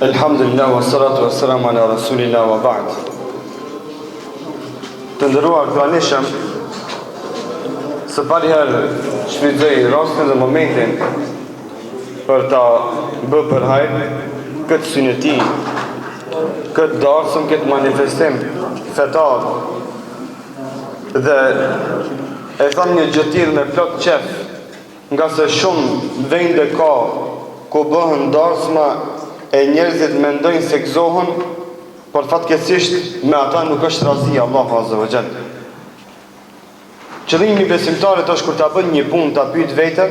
Elhamdulillah wa salatu wa salamu ala rasulillah wa ba'd. Të ndëruar këranishëm, së pari herë shfrytëzoj rastin dhe momentin për ta bë për hajr këtë syneti, këtë darsëm, këtë manifestim fetar, dhe e tham një gjëtir me plot qef, nga se shumë vende ka ku bëhen darsma e njerëzit mendojnë se gëzohen, por fatkeqësisht me ata nuk është razi Allahu Azza wa Jall. Qëllimi i besimtarit është kur ta bën një punë ta pyet veten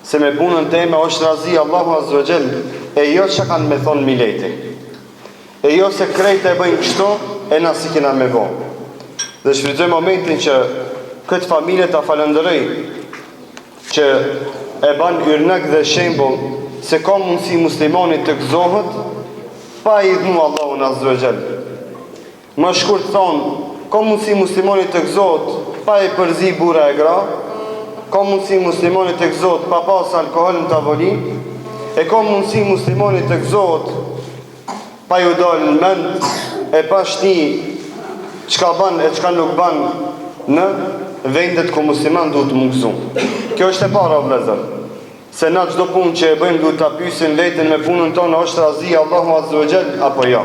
se me punën time është razi Allahu Azza wa Jall, e jo çka kanë me thonë mileti. E jo se krejt e bëjnë kështu e na si kena me bë. Dhe shfrytëzoj momentin që këtë familje ta falenderoj që e ban yrnek dhe shembull se ka mundësi muslimanit të gëzohet pa i dhunu Allahun Azza wa Jall. Më shkurt thonë, ka mundësi muslimanit të gëzohet pa i përzi bura e gra, ka mundësi muslimanit të gëzohet pa pas alkohol në tavolin, e ka mundësi muslimanit të gëzohet pa ju dalë në mend e pa shti çka ban e çka nuk ban në vendet ku musliman duhet të mungëzu. Kjo është e para, vëllezër. Se na çdo punë që e bëjmë duhet ta pyesim veten me punën tonë, është razi Allahu Azza wa Jall apo jo.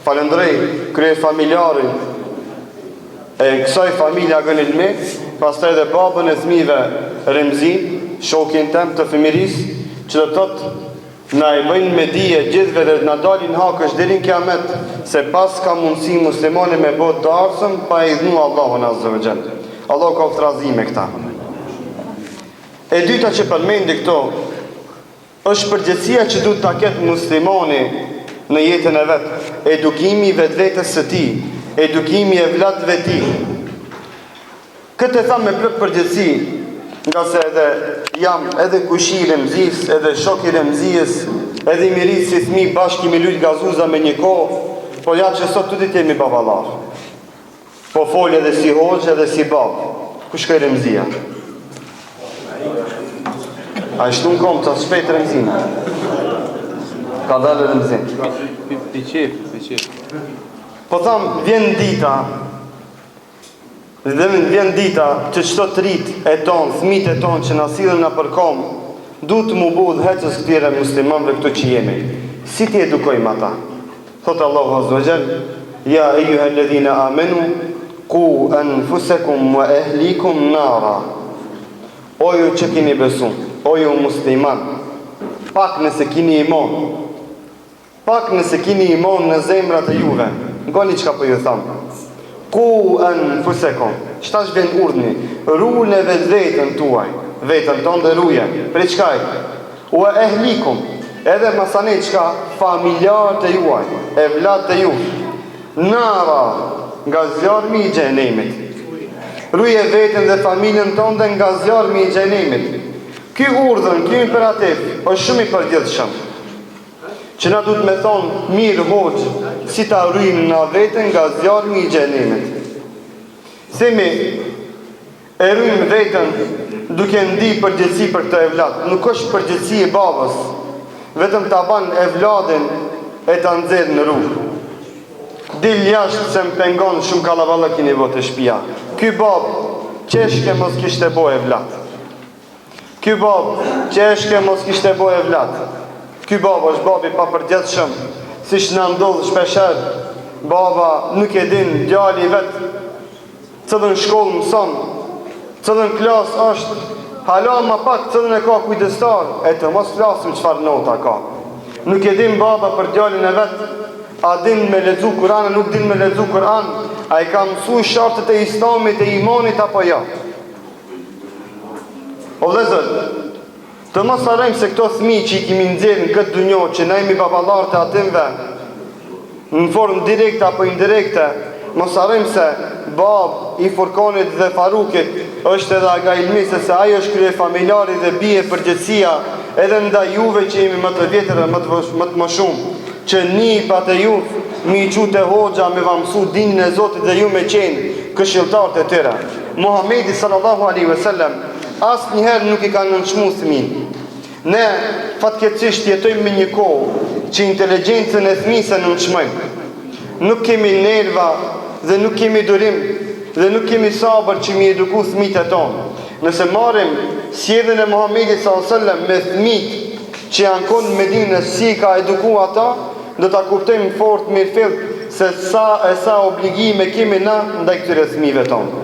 Falënderoj krye familjarin e kësaj familje Aganilme, pastaj edhe babën e fëmijëve Remzi, shokin tem të fëmirisë, që do thotë na i bëjnë me dije gjithëve dhe na dalin hakësh deri në kiamet se pas ka mundësi muslimani me bë darsëm pa i dhunu Allahun Azza wa Jall. Allahu ka razi me këta. E dyta që përmendi këto është përgjegjësia që duhet ta ketë muslimani në jetën e vet, edukimi i vetvetes së tij, edukimi i vëllezërve të tij. Këtë e tham me plot përgjegjësi, nga se edhe jam edhe kushir e Remzis, edhe shok i Remzis, edhe i miris si fëmijë bashkë me lut gazuza me një kohë, po ja që sot tuti jemi baballar. Po fol edhe si hoxh edhe si bab. Ku shkoi Remzia? A ishtu në kom të shpejt Remzina. Ka dalë Remzin. Po tham, vjen dita që qëto të rrit e tonë, thmit e tonë që na sillen na përkom, duhet të mu budh heqës këtire muslimanve këtu që jemi. Si ti edukojmë ata? Thotë Allahu Azza wa Jall, ja ejuha alladhina amenu, ku anfusakum wa ehlikum nara. O ju që kini besu, o ju musliman, pak nëse kini imon në zemrat e juve, ngoni qka për ju thamë. Ku anfusakum, qëta është vjen urdhni, rune vetën tuaj, vetën tonë dhe ruje, për qkaj, u e ehlikum, edhe masane qka familjarët e juaj, e vlatë e ju, nara, nga zjarëmi i xhenemit. Ruje vetën dhe familjen tonë dhe nga zjarëmi i xhenemit. Ky urdhën, ky imperativ, është shumë i përgjithshëm. Që na duhet me thonë, mirë hoxh, si ta rujmë na vetën nga zjarëmi i xhenemit. Themi, e rujmë vetën duke ndi përgjithësi për këtë evlat. Nuk është përgjithësi e babës, vetëm ta ban evladin e ta nxjerrë në rrugë. Dil jashtë se më pengon shumë kallaballëk i nevojë të shtëpia. Ky bab qeshke mos kishte bo e vlat. Ky bab qeshke mos kishte bo e vlat. Ky bab është babi pa përgjithshëm, siç na ndodh shpeshher. Baba nuk e din djali vet cëllën shkollë mëson, cëllën klas është, hala ma pak cëllën e ka kujdestar, e të mos flasim çfarë nota ka. Nuk e din baba për djalin e vet, a din me lexu Kur'an, nuk din me lexu Kur'an, a i ka mësu shartët e islamit e imanit apo jo. O vëllezër, të mos harrojmë se këto fëmijë që i kemi nxjerrë në këtë dunjë, që na jemi baballar të atyre në formë direkte apo indirekte, mos harrojmë se bab i Furkanit dhe Farukit është edhe aga ilmise, se ajo është krye familjari dhe bie përgjithësia edhe ndaj juve që jemi më të vjetër dhe më të shumë, që një pat e ju mi qute hoxha me vamësu dinën e Zotit dhe ju me qenë këshilltarët e tyre. Muhamedi sallallahu alaihi wasallam asnjëherë nuk i ka nënçmuar fëmin. Ne fatkeqësisht jetojmë me një kohë që inteligjencën e fëmijëve nuk çmojmë. Nuk kemi nerva dhe nuk kemi durim dhe nuk kemi sabër që mi eduku fëmijët e tonë. Nëse marrim sjelljen e Muhamedit sallallahu alaihi wasallam me fëmijët që janë konë në Medinë, si ka eduku ata, do ta kuptojmë fort mirëfill se sa obligime kemi na ndaj këtyre fëmijëve tonë.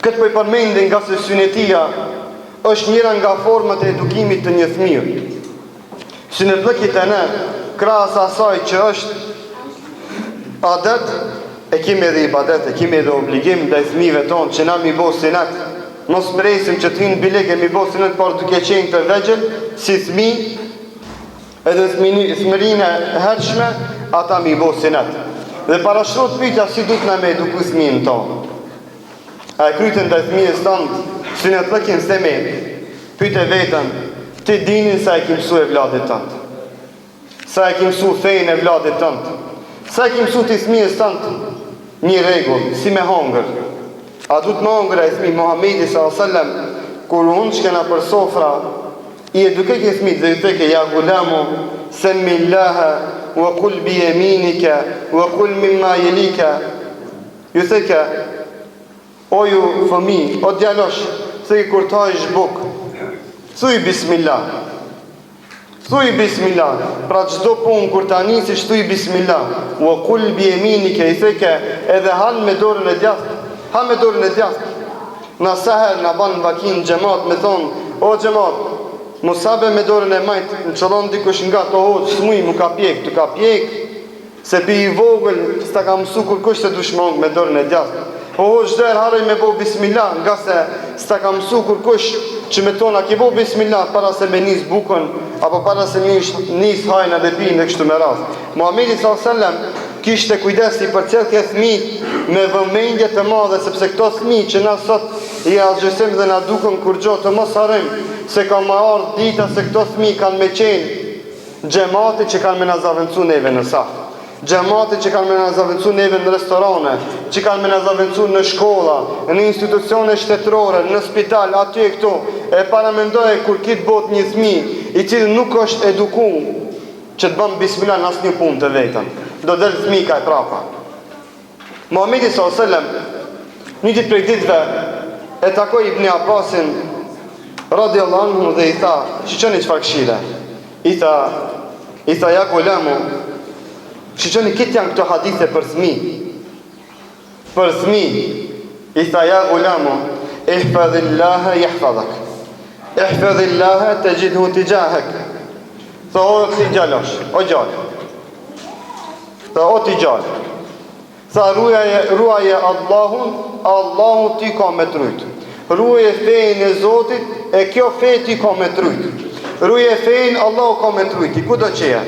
Këtë po i përmendin nga se synetia është njëra nga format e edukimit të një fëmijë. Synetllëkit e ne, krahas asaj që është adet, e kemi edhe ibadet, e kemi edhe obligim ndaj fëmijëve tonë që na mi bo sinet. Mos presim që të vinë bile kemi bo sinet, por duke qenë të vegjël, si fëmijë, edhe fëmërinë e hershme, ata mi bo sinet. Dhe parashrot pyetja si duhet na me eduku fëmijën tonë. A e krytën ndaj fëmijës tonë, synetllëkin se me, pyte vetën, ti dinin sa e ki mësu e vladit tëndë, sa e ki mësu fejnë e vladit tëndë, sa e ki mësu të fëmijës tëndë një regull, si me hongër. A du të me hongër e fëmijë Muhamedi s.a.s. Kur unë shkena për sofra, i eduke ke fëmijët dhe i teke, ja gulamu, semmillaha, wa kul bi jeminike, wa kul mimma jelike, ju theke, o ju fëmi, o djalosh, thëj kur ta ish buk, thuj bismillah. Thuj bismillah. Pra çdo punë kur ta nisish thuj bismillah. Wa kul bi yeminike, i theke edhe han me dorën e djathtë. Han me dorën e djathtë. Na saher na ban vakin xhamat me thon, o xhamat, mos habe me dorën e majt, në çollon dikush nga to hoç, smuj mu ka pjek, tu ka pjek, se bi i vogël s'ta ka mësu kur kush të dush mong me dorën e djathtë. O çder haroj me bo bismillah, nga se s'ta ka mësu kur kush që me tona ki bo bismillah para se me nis bukën, apo para se nis hajna dhe pinë dhe kështu me rast. Muhamedi s.a.s. kishte kujdesi për çelke fëmijë me vëmendje të madhe, sepse këto fëmijë që na sot i allgjësim dhe na dukën kur gjo të mos harrojmë se ka më ardhur dita se këto fëmijë kanë me qenë xhamati që kanë me na zaventsu neve në saf. Xhamati që kanë me na zaventsu neve në restorane, që kanë me na zaventsu në shkolla, në institucione shtetërore, në spital, aty e këtu. E paramendoj kur kitë bot një fëmijë i cili nuk është edukuar që të bëm bismillah në asnjë punë të vetën. Do del fëmijë ka e prapa. Muhamedi s.a.s. një ditë prej ditëve e takoi Ibn Abbasin radiallahu anhu dhe i tha, shiqoni çfarë këshile. I tha ja gulamu, shiqoni këtë janë këto hadithe për fëmijë. Për fëmijë. I tha ja gulamu, ihfadhillaha yahfadhak. Ihfadhillaha tajidhu tijahak. Tha o ti gjalosh, o gjallë. Tha o ti gjallë. Tha ruaje Allahun, Allahu ti ka me trujt. Ruaje fejnë e Zotit, e kjo fej ti ka me trujt. Ruaje fejnë, Allahu ka me trujt. I ku do qeja?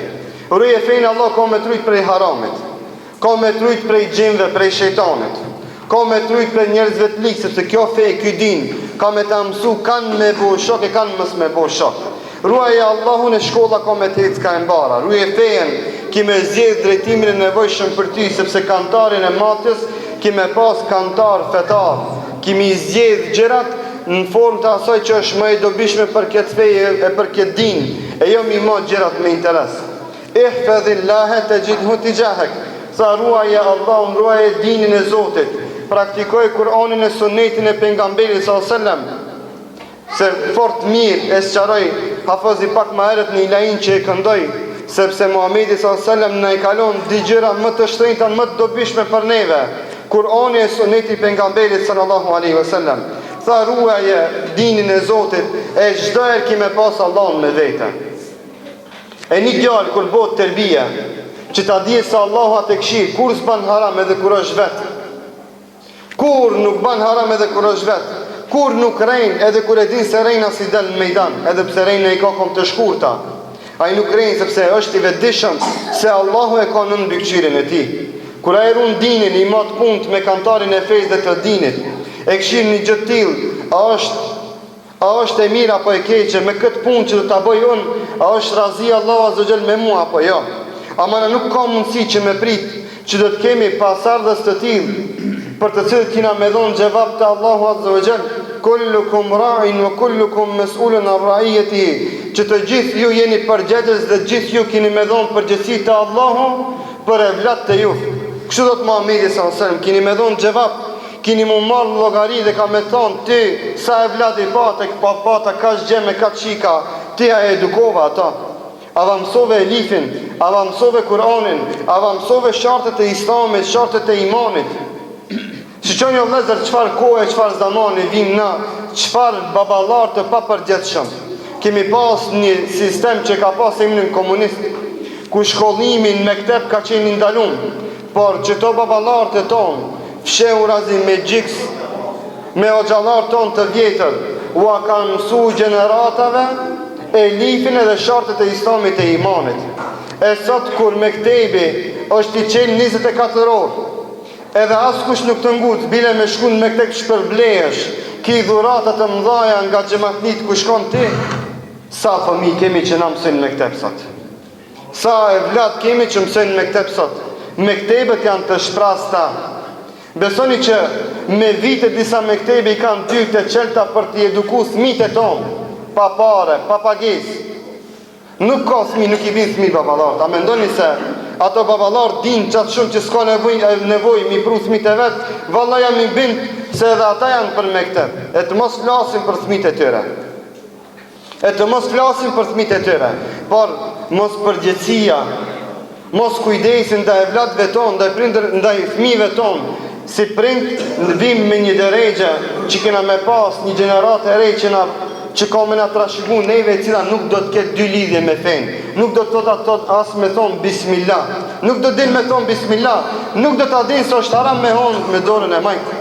Ruaje fejnë, Allahu ka me trujt prej haramit. Ka me trujt prej gjinve, prej shejtanit. Ka me trujt prej njerëzve të likë, sepse kjo fej, ky din, ka me ta mësu, kanë me bo shok e kanë mës me bo shok. Ruaje Allahun e shkolla ka me të ecka e mbara. Ruaje fejen, ki me zjedh drejtimin e nevojshëm për ty, sepse kantarin e matjes, ki me pas kantar fetar, ki me zjedh gjërat në formë të asaj që është më e dobishme për këtë feje e për këtë din, e jo mi ma gjërat me interes. Ihfadhillaha tajidhu tijahak. Sa ruaje Allahun, ruaje dinin e Zotit. Praktikoj Kur'anin e Sunnetin e pejgamberit s.a.s. Se fort mirë e sqaroj hafazi pak më herët në ilahin që e këndoj, sepse Muhamedi s.a.s. në i kalon di gjëra më të shtrenjta, më të dobishme për neve. Kur'ani e Sunneti pejgamberit sallallahu alaihi wasallam. Tha ruaje dinin e Zotit, e çdo herë ki me pas Allahun me vete. E një djalë kur bëhet tërbia, që ta di se Allahu atë këshir, kur s'ban haram edhe kur është vet. Kur nuk ban haram edhe kur është vet. Kur nuk rejnë edhe kur e din se rejna si del në mejdan, edhe pse rejnë e i ka kom të shkurta. A i nuk rejnë sepse është i vetëdijshëm se Allahu e ka në mbikëqyrin e ti. Kur a e runë dinin, i matë punt me kantarin e fejz dhe të dinit, e këshirë një gjëtë tilë, a është e mirë apo e keqe, me këtë punë që do të bëj unë, a është razi Allahu Azogjel me mua apo jo. Amana nuk ka mundësi që me prit, që do të kemi pasardhës të tilë, për të cilët kina me dhonë gjevap të Allahu Azogjel, kullukum ra'in wa kullukum mas'ulun an ra'iyatihi, që të gjithë ju jeni përgjegjës dhe gjithë ju keni me dhënë përgjegjësi te Allahu për evlat të ju. Kështu do të Muhamedi sallallahu alaihi wasallam, keni me dhënë xhevap, keni mu marrë llogari dhe ka me thonë ti sa evlat i pate, pata ka gjë me ka çika, ti a edukova ata. A va mësove elifin, a va mësove Kur'anin, a va mësove shartet e Islamit, shartet e imanit. Shiqoni o vëllezër çfarë kohe, çfarë zamani vim na, çfarë baballar të papërgjithshëm. Kemi pas një sistem që ka pas emrin komunist, ku shkollimi në mektep ka qenë ndalum, por që to baballar të tonë, fshehurazi me gjiks, me hoxhallar tonë të vjetër, u a kanë mësu gjeneratave elifin edhe shartet e Islamit e imanit. E sot kur mektebi është i qenë 24 orë, edhe askush nuk të ngut, bile me shkun me këtë shpërblejesh, ki dhuratat të mdhaja nga xhamatnit ku shkon ti, sa fëmijë kemi që na mësojnë me këtë sot. Sa evlat kemi që mësojnë me këtë sot. Mektebet janë të shprasta. Besoni që me vite disa mektebi kanë ty të qelta për t'i eduku fëmijët e tonë, pa pare, pa pagesë. Nuk ka fëmijë, nuk i vinë fëmijë baballarët. A mendoni se ato baballar din qatë shumë që s'ka nevoj mi pru fëmijët e vetë, valla jam i bind se edhe ata janë për mekteb, e të mos flasin për fëmijët e tyre. E të mos flasin për fëmijët e tyre, por mos përgjegjësia, mos kujdesin ndaj evlatëve tonë, ndaj fëmijëve tonë, si prind në vim me një deregje që kena me pas një gjenerat e rej që ka me nga trashëgu neve cila nuk do të ketë dy lidhje me fenë, nuk do të thot as me thonë bismillah, nuk do të din me thonë bismillah, nuk do të adin së është haram me honë me dorën e majtë.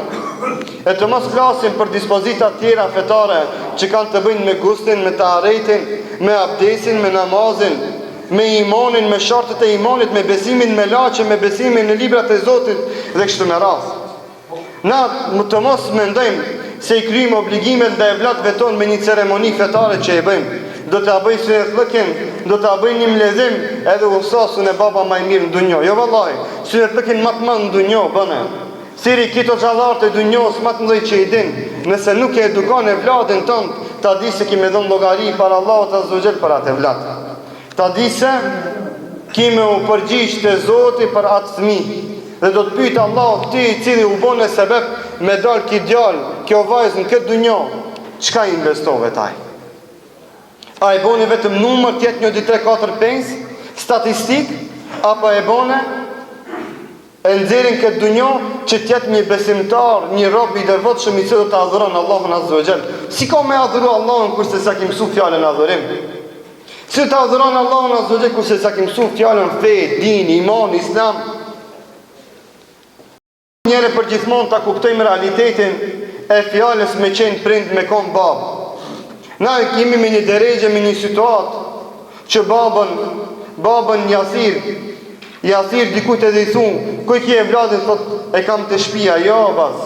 E të mos flasim për dispozitat tjera fetare që kanë të bëjnë me gustin, me taharetin, me abdesin, me namazin, me imanin, me shartet e imanit, me besimin me laqe, me besimin në librat e Zotit dhe kështu me radhë. Na të mos mendojmë se i kryjmë obligimet dhe evlatëve tonë me një ceremoni fetare që e bëjmë. Do të abëj sunet lëkin, do të abëj një mlezim edhe usasun e baba ma i mirë në dunjo. Jo vëllaj, sunet lëkin matë më në dunjo, bëne. Siri kito gjallartë e dunjos matë mëdoj që i din, nëse nuk e edukon evlatin tonë, ta di se kime dhënë logari para Allahut azza wa jall për atë evlat. Ta di se kime u përgjigj të Zoti për atë fëmijë. Dhe do të pyet Allah, ti i cili u bën sebeb me dal ki djalë, kjo vajzë në këtë dunjo, çka investove taj? A e boni vetëm numër tjetë 1, 2, 3, 4, 5, statistik, apo e bone e nxjerrin këtë dunjo që tjetë një besimtar, një rob i devotshëm i cili të adhuron Allahun azza wa jall. Si ka me adhuru Allahun kurse sa ki mësu fjalën adhurim? Si të adhuron Allahun azza wa jall kurse sa ki mësu fjalën fe, din, iman, islam? Njëre për gjithmonë ta kuptojmë realitetin e fjalës me qenë prind me kon babë. Na kemi me një deregje, me një situatë që babën Jasir dikujt e dhe i thunë, kuj kje e vladin, thot, e kam të shpia, jo, bas,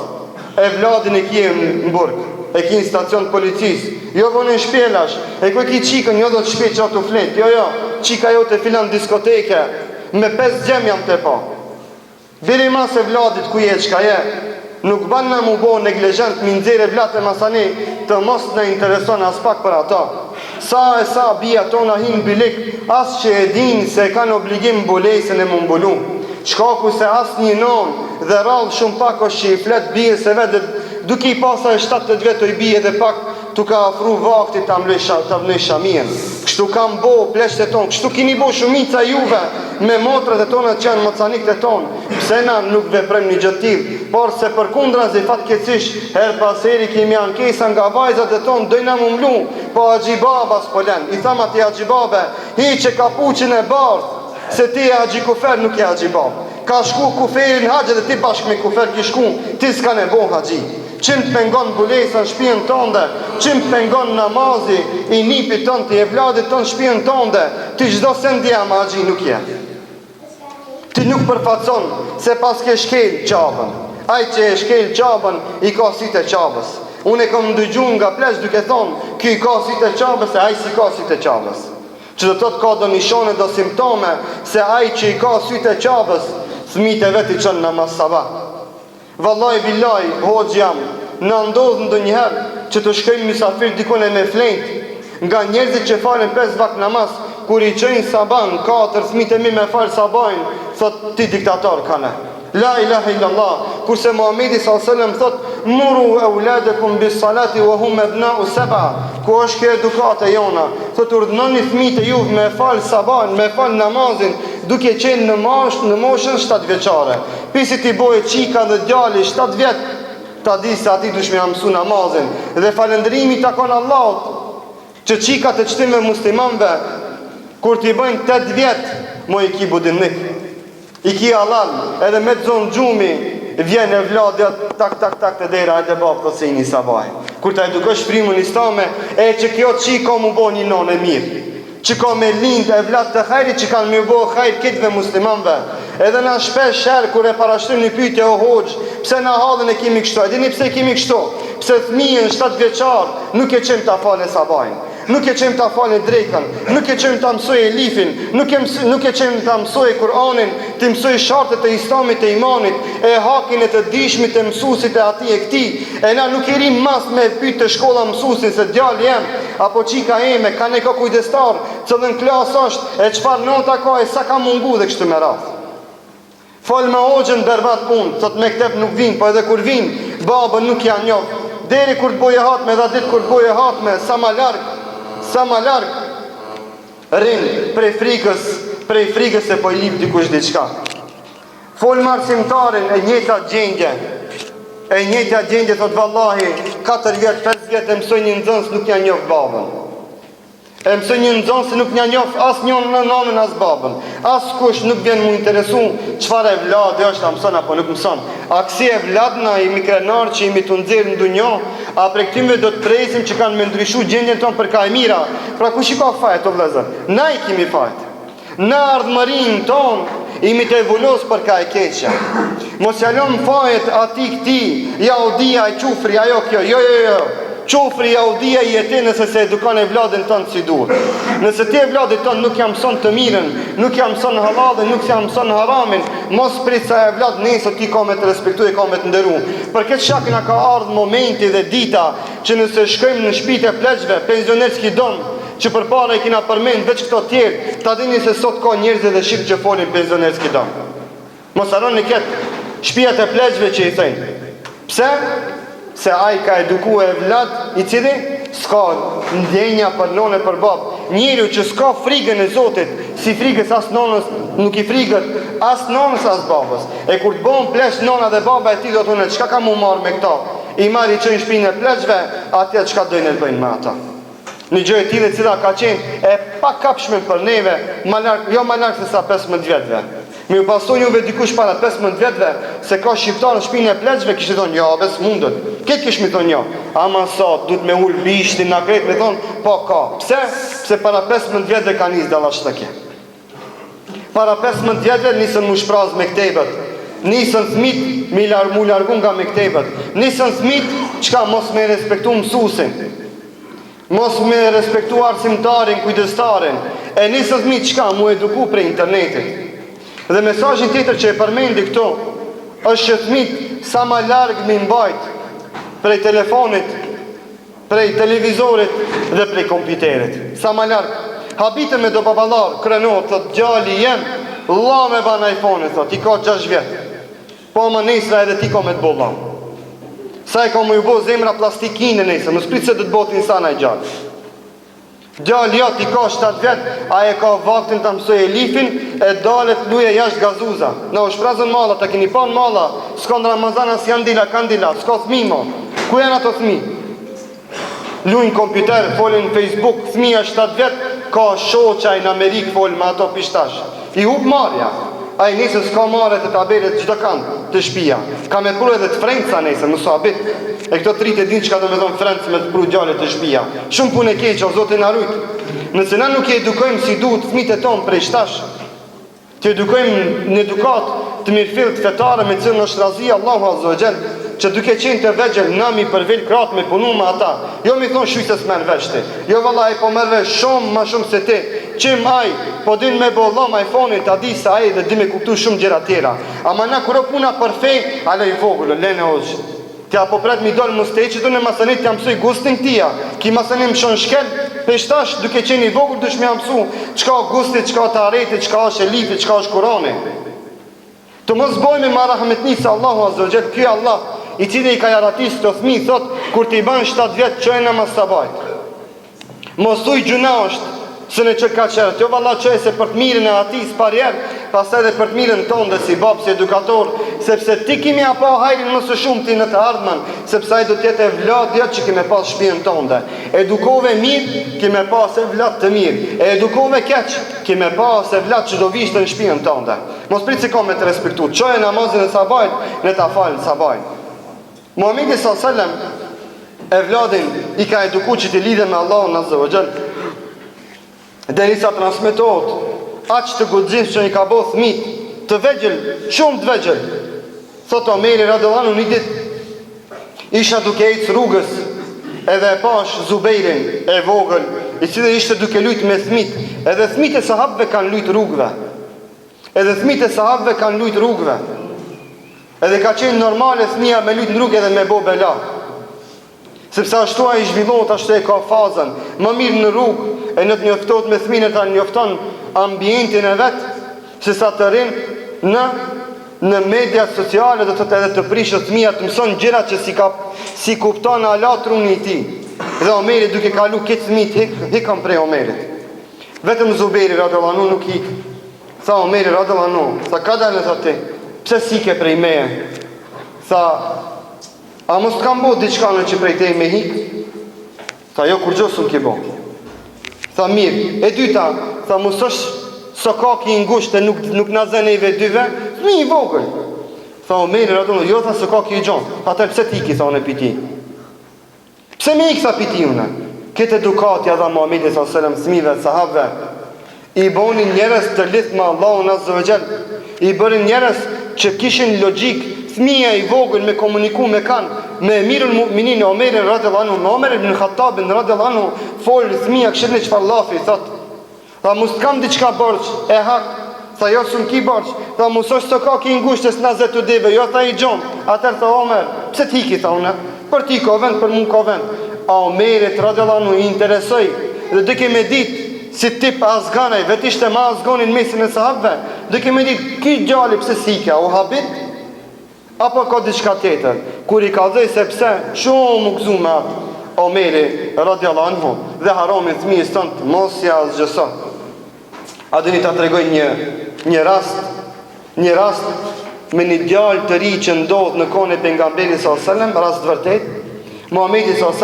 e vladin e kje në burg, e kje në stacion policis, jo, vone në shpjelash, e kuj kje qikën, jo, do të shpje që ato flet, jo, qika jo të filan diskoteke, me 5 gjem jam të pa. Biri mas e vladit ku je, qka je, nuk ban në mu bo neglejent, mi nëzire vlad e masani, të mos në intereson as pak për ata. Sa e sa bia tona hinë bilik, as që e din se e kanë obligim mbulesën e më mbulu. Shkaku se as një non dhe rallë shumë pak është që i flet bie se vetë, duke i pasa e 7 vetë i bie dhe pak tu ka afru vakti të vlej shamien. Kështu kam bo pleshte tonë, kështu kini bo shumica juve me motrët e tonë që janë mocanikët e tonë. Pse na nuk veprem një gjëtiv, por se për kundra zi fatkeqësisht her paseri kemi ankesa nga vajzat e tonë dojna më mlu, po Haxhibaba s'polen. I tham ati Haxhibabe, hi që kapuqin e bardh, se ti e Haxhi Kufer nuk e Haxhibab. Ka shku Kuferin Haxhi dhe ti bashkë me Kufer ki shku, ti s'ka nebo Haxhi. Qim të pengon bulesa në shpijën tënde, qim të pengon namazi i nipit tënë, ti e vladit tënë shpijën tënde, ti gjdo se ndja ma Haxhi nuk je. Ti nuk përfacon se pas ke shkel qabën. Aj që e shkel qabën, i ka sit e qabës. Unë e kom ndëgju nga plesh duke thonë, kjo i ka sit e qabës e aj si ka sit e qabës. Që do të ka do nishone, do simptome, se aj që i ka sit e qabës, fëmijët e veti qënë namaz sabah. Vallaj, billaj, hoxh jam, në ndodhë ndë njëherë, që të shkojmë misafir dikon e me flejt, nga njerëzit që falen 5 vakt namaz, kur i qëjnë saban, 4 fëmijët e mi me falë sabajnë, thot ti diktator kanë. La ilaha illallah. Kurse Muhamedi sallallahu alaihi wasallam thot muru auladekum bis salati wa hum abna'u sab'a. Ku është kjo edukata jona? Thot urdhënoni fëmijët e juve me fal sabajnë, me fal namazin, duke qenë në moshën 7 vjeçare. Pisi ti boje çika dhe djali 7 vjet, ta di se ati dush me mësu namazin. Dhe falëndrimi takon Allahut që qikat e qëtime muslimanve, kur t'i bëjnë 8 vjet, mo i ki budinnik, i ki halal, edhe me të zonë gjumi, vjen e vladja, tak të dera, e të babë të sejni sabaj. Kur ta edukosh frimën islame, e që kjo qika mu bo një non e mirë, që ka me lind e vlad të hajri, që kanë me bo hajri kitve muslimanve. Edhe na shpesh shërë, kur e parashtrim një pyetje o hoxh, pse na hadhen e kimi kështu, e dini pse kemi kështu? Pse fëmijën 7 vjeçar nuk e qenë ta falë sabajin, nuk e qenë ta falë drekën, nuk e qenë ta mësoj elifin, nuk e qenë ta mësoj Kur'anin, të mësoj shartet e islamit e imanit, e hakin e të dishmit e mësuesit e atij e këtij. E na nuk i rim mas me pyet të shkolla mësuesin se djali jem apo çika eme kanë ka kujdestar, cëllën klas është e çfarë nota ka e sa ka mungu dhe kështu me radhë. Fol me hoxhën berbat punë, thot me këtep nuk vinë, po edhe kur vinë, babën nuk janë njoh. Deri kur të boje hatme, dhe ditë kur të boje hatme, sa ma larg, rinë prej frikës e po i lip dikush diçka. Fol marsimtarin e njëjta gjendje, thot vallahi, 4 vjet, 5 vjet e mësoj një nxënës nuk janë njoh babën. E mësoj një nxënës nuk janë njoh as njën në nanën as babën. As kush nuk vjen mu interesu çfarë e vlad është, a mëson apo nuk mëson. A kësi e vladna i mikrenar që imi të nxirë në dunjo, a pre këtime do të presim që kanë me ndryshu gjendjen tonë për ka e mira. Pra kush i ka fajt o vlezër? Na i kimi fajt. Na ardhëmërin tonë imi të evulos për ka e keqja. Mos jalon fajt ati këti, ja o dia e qufri, ajo kjo, jo. Qofri jaudia i jeti nëse se edukon e vladin tënë si dur. Nëse ti e vladin tënë nuk jam mëson të mirën, nuk jam mëson halalin, nuk jam mëson haramin, mos prit sa e vlad nëse ti ka me të respektu e ka me të ndëru. Për këtë shak nga ka ardhë momenti dhe dita që nëse shkojmë në shtëpitë e pleqve, penzionerski dom, që për para i kina përmend veç këto tjerë, ta dini se sot ka njerëz dhe shqip që folin penzionerski dom. Mos harroni këtë shtëpiat e pleqve që i thënë. Pse? Se ai ka eduku e vlad i cili s'ka ndjenja për nonë e për babë. Njeriu që s'ka frikën e Zotit, si frikës as nonës, nuk i frikët as nonës as babës. E kur të bon plesh nona dhe baba e ti do të thonë, çka ka mu marrë me këta? I marri që në shpinë e pleshve, atje çka dojnë e bëjnë me ata. Një gjë e tillë cila ka qenë e pa kapshme për neve, jo më larg se sa 15 vjetëve. Mi u pasu juve dikush para 15 vjetëve, se ka shqiptar në shpinë e pleqve, kishtë thonë, ja, bes mundët. Këtë kishë mi thonë, ja, ama sot, du të me ullë bishtin, na kretë, me thonë, po ka. Pse? Pse para 15 vjetëve ka njës dalla shtëke. Para 15 vjetëve nisën mu shpraz me ktebet, nisën thmit mu largun nga me ktebet, nisën thmit qka mos me respektu mësusin, mos me respektu arsimtarin, kujdestarin, e nisën thmit qka mu eduku prej internetit. Dhe mesazhin tjetër që e përmendi këto është që fëmijët sa më larg mi mbajt prej telefonit, prej televizorit dhe prej kompjuterit. Sa më larg. Habite me do baballar, krenohet, thot djali jem, la me ban iPhone, thot, i ka 6 vjet. Po më nesra edhe ti ka me të bolla. Sa e ka më ju bo zemra plastikine nesër, më sprit se do të botë insana i gjallë. Djali jo ti ka 7 vjet, a e ka vaktin të mësoj elifin, e dalet luje jashtë gazuza. Në u shprazën malla, të keni pan malla, s'ka në Ramazana si janë dila, kanë dila, s'ka thmi mo. Ku janë ato thmi? Lujnë kompjuter, folin në Facebook, thmija 7 vjet, ka shoqaj në Amerikë folin me ato pishtash. I hub marja. A i nesër s'ka marrë të tabelet gjithë kanë të shpia. Ka me të pru edhe të Franca nesër, në sabit. E këto tritë e din që ka do me thonë Francë me të pru gjallet të shpia. Shumë punë e keqë, o Zotin arrujt. Nëse na nuk i edukojmë si duhet fëmijët e tonë prej shtash, të edukojmë në edukat të mirëfill të fetare me cilën është razi Allahu Azza wa Jall, që duke qenë të vegjël nami përvel kratë me punu me ata. Jo mi thonë shuj se s'merë veçti. Jo vëllai po merë veç shumë ma shumë se ti. Qim aj, po din me bollom iPhone-it, a di sa aj dhe di me kuptu shumë gjera tjera. Ama na kuro puna për fej, ale i vogëllë, lene hoqë. Tja po pret mi dollë musteqit, unë e masanit t'ja mësuj gustin tia. Ki masanit më shonë shkel, peshtash duke qeni vogër dush me mësu qka gustit, qka të aretit, qka është elifi, qka është kurani. Të mos bojme ma rahmetni se Allahu Azogjet, kjo Allah, i cili i ka jaratis të thmi, thot, kur t'i ban 7 vjetë qojnë mas të bajt. Mosuj gjuna është, së në që ka qërë, jo valla që e se për të mirën e ati s'parjerë, pas edhe për të mirën tonë dhe si babë, si edukator, sepse ti kimi apo hajrin më së shumë ti në të ardhmen, sepse ai do t'jetë e vlad djetë që kime pas shpinën tonë dhe. Edukove mirë, kime pas e vlad të mirë. E edukove keqë, kime pas e vlad që do vishtë në shpinën tonë dhe. Mos prit si ka me të respektu, qoj e namazin e sabajt, në ta falën sabajt. Muhamedi s.a.s. e vladin i ka eduku që ti lidhe me Allahun Azza wa Jall. Deri sa transmetohet aq të guximshëm që i ka bëu fëmit të vegjël, shumë të vegjël. Thot Omeri radhiyallahu anhu një ditë isha duke ecë rrugës edhe e pash Zubejrin e vogël, i cili ishte duke lujt me fëmit, edhe fëmit e sahabëve kanë lujt rrugëve. Edhe fëmit e sahabëve kanë lujt rrugëve. Edhe ka qenë normale fëmia me lujt në rrugë edhe me bo bela. Sepse ashtu ai zhvillohet, ashtu e ka fazën. Më mirë në rrugë e në të njoftohet me fëmijën e ta njofton ambientin e vet, se sa të rinë në media sociale, do të thotë edhe të prishë fëmia të mëson gjëra që si kupton ala truni i tij. Dhe Omeri duke kalu këtë fëmijë hikën prej Omerit. Vetëm Zubejri radhiyallahu anhu nuk ik. Tha Omeri radhiyallahu anhu, sa ka dalë thotë, pse sike prej meje? Tha, a mos t'kam bo diçka në që prej te me hik? Tha, jo, kur gjosën ke bo. Tha, mirë. E dyta, tha, mos është sokaki i ngusht e nuk na zëneve dyve, fëmi i vogël. Tha, Omeri radhiyallahu anhu, jo, tha, sokaki i gjonë. Tha, pse t'iki, tha, unë e piti. Pse me ik, tha, piti unë? Këtë edukatja dha Muhamedi s.a.s. Smive, sahabve, i bonin njerës të lidh me Allahun Azza wa Jall, i bërin njerës që kishin logjik, fëmija i vogël me komuniku me kanë, me Emirul Mu'minin Omerin radhiyallahu anhu, me Omer ibn Khattabin radhiyallahu anhu, folë fëmija këshirë në çfarë llafi, thot, tha mos t'kam diçka borç, e hak, tha jo s'un ki borç, tha mos është sokaki i ngushtës na zetu deve, jo tha i gjon, atër tha Omer, pse t'iki tha une, për ti ka vend, për mu ka vend, a Omerit radhiyallahu anhu i interesoj, dhe duke me ditë si tip azganaj, vetishte ma azgonin mesin e sahabëve, duke me ditë, ki gjalli pse sike, u habit, apo ka diçka tjetër, kur i ka dhej sepse, shumë u gëzu me atë, Omeri radhiyallahu anhu, dhe haramin fëmijës tënd, mos ja zgjëso. A dini ta tregoj një rast me një djalë të ri që ndodh në kohën e pejgamberit sallallahu alajhi wasallam, rast vërtet. Muhamedi s.a.s.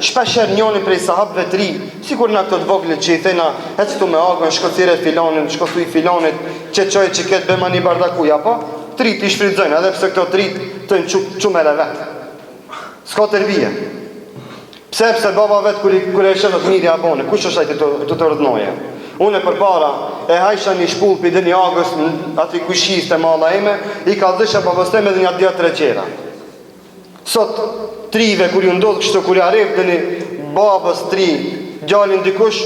shpesher njonin prej sahabëve të ri, sikur na këto të voglit që i thena, ec këtu me agën, shkocire filanin, shkocuj filanit, që qoj që ketë bëma një bardakuja, po? Trit i shfridzojnë, edhe pse këto trit të në qumere vetë. S'ka tërbije. Pse baba vetë kër e shetë të mirë i abone, kush është ajtë të të rëdnoje? Unë e përpara e hajsha një shpull për dhe një agës, ati kushis të mala ime, i ka dhësha babasteme dhe një dhja të reqera. Sot, trive, kur ju ndodhë kështë kur ja revë dhe një babës tri, gjallin dikush,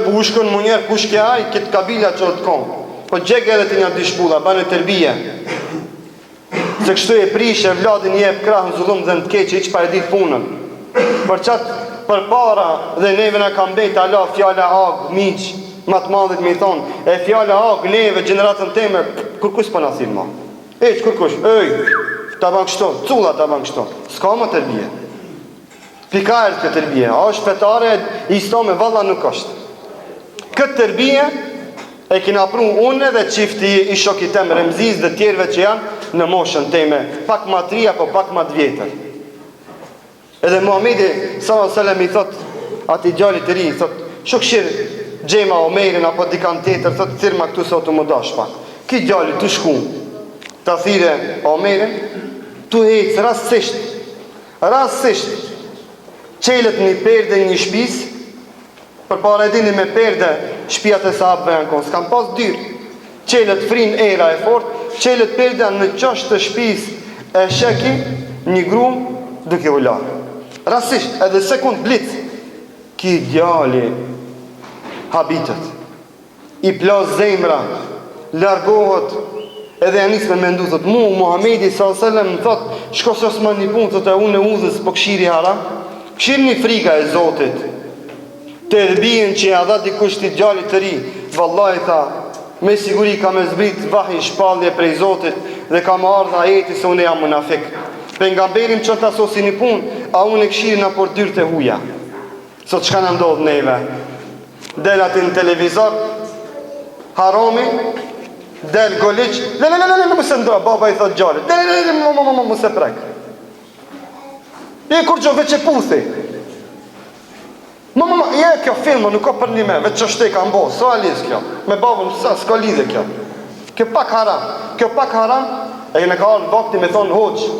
pushkën më njerë, kush ke aj, këtë kabila që të konë. Po gjegë edhe të një dy shpulla, banë të tërbije. Se kështu e prishe, vladin jep krahën zullum dhe në të keqë, i që pa e ditë punën. Për qatë për para dhe neve në kam bejt ala fjalla agë, miqë, matë madhët me i thonë, e fjalla agë, neve, generatën teme, kërkush për nasin ma. Eq, kërkush, ta ban kështu, culla ta ban kështu. S'ka më tërbije. Pikajrë këtë tërbije. A është fetare, islame valla nuk është. Këtë tërbije e kina pru une dhe qifti i shokit tem Remziz dhe tjerve që janë në moshën teme. Pak ma tri apo pak ma dvjetër. Edhe Muhamedi s.a.s. i thot, ati gjallit të ri, thot, shokshirë gjema Omerin apo dikan tjetër, thot, thirma këtu sotu më dash pak. Ki gjallit të shku, ta thire Omerin, tu hecë rastësisht, qelet një perde një shpis, për para e dini me perde, shpijat e sahabëve janë konë, s'kam pas dyrë, qelet frin era e fort, qelet perde në qasht të shpis, e sheki një grum duke u larë. Rastësisht, edhe sekund blic, ki djali habitet, i plas zemra, largohet, Edhe janë nisë me mendu, thot, Muhamedi s.a.s. më thot, shko se s'ma një punë, thot, e unë e udhës, po këshiri haram. Këshiri një frika e Zotit. Të erbien që ja dha dikush t'i djalit të ri, vallaj tha, me siguri ka me zbrit vahi shpallje prej Zotit dhe ka më ardha ajeti se unë jam munafik. Pejgamberim që ta sosi një punë, a unë e këshiri në por dyrë të huja. Sot çka në ndodhë neve? Del aty në televizor, harami, del goliq, le, mëse ndra, baba i thot gjallit, le, mëse prek. Kur gjo veç e puthi. Je kjo filmë, nuk ka për një me, veç që shteka mbo, so aliz kjo. Me babën, s'ka lidhe kjo. Kjo pak haram, e në ka arë në vakti me thonë hoqë,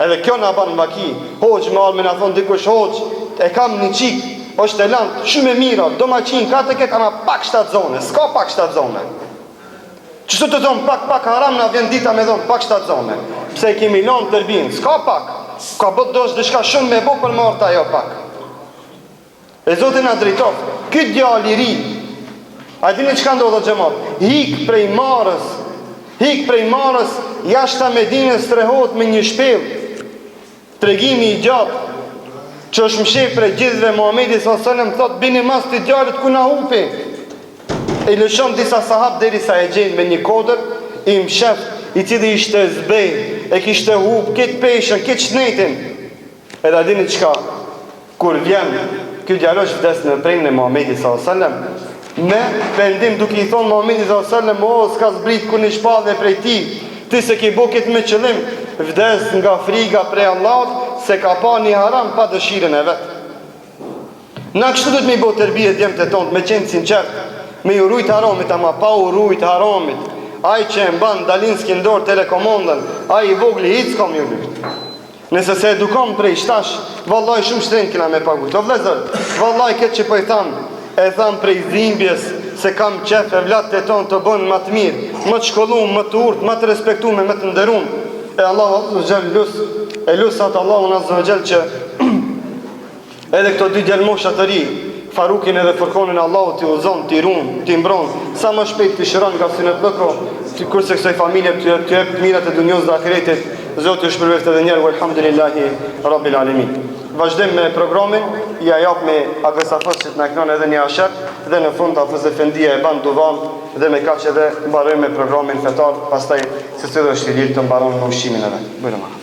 edhe kjo në banë në maki, hoqë me arë me në thonë dikush hoqë, e kam një qikë, është e lantë, shumë e mira, do ma qinë, ka të ke ka ma pak 7 zone, s'ka pak 7 zone. Qështu të thonë pak haram, na vjen dita me thonë pak 7 zone. Pse kemi lanë tërbinë, s'ka pak, ka bët do është dëshka shumë me bo për marta jo pak. E Zotin na drejtoft, këtë djali ri, a dini që ka ndodhë xhamat? Hik prej marës, jashta Medinës trehot me një shpel, tregimi i gjatë, që është mshef prej gjithve Muhamedi s.a.s. thot, bini mas të djalit ku na hupi. E lëshon disa sahab deri sa e gjenë me një kodër, i mshef, i cili ishte zbej, e kishte hup, këtë peshën, këtë shnetin. Edhe dini qka, kur vjen, kjo djalosh vdes në prejnë e Muhamedi s.a.s. Me pendim duke i thonë Muhamedi s.a.s. O, s'ka zbrit ku një shpadhe prej ti se ki bo këtë me qëllim, vdes nga friga prej Allahut, se ka pa një haram pa dëshirën e vetë. Na kështu dhëtë me i bo tërbije djemë të tonë, me qenë sinqert, me i urujt haramit, ama pa urujt haramit. Aj që e mban dalin s'kindor telekomandën, aj i vogli hitës kam ju lyft. Nëse se edukam prej shtash, vallaj shumë shtrenë kina me pagut. O vlezër, vallaj këtë që po i thamë, e thamë prej dhimbjes, se kam qef e vlatë të tonë të bënë më të mirë, më të shkollum, më të urtë, më të respektume, më të ndërum. E Allah lusë atë Allahun azza wa jall që edhe këto dy djalmosha të ri, Farukin edhe Furkonin, Allahu t'i uzon, t'i runë, t'i mbron, sa më shpejt t'i shëron nga synet lëko, kurse kësaj familje t'u jep mirat e dunjos dhe ahiretit. Zoti ju shpërblet edhe njerë, walhamdulillahi rabbil alamin. Vazhdojmë me programin, ja jap me agresafos që t'na kënon edhe një asher, dhe në fund Hafiz Efendia e ban duvan, dhe me kaq edhe mbarojmë me programin fetar, pastaj se së dhe është i lirë të mbarojmë në ushqimin edhe. Bërëma.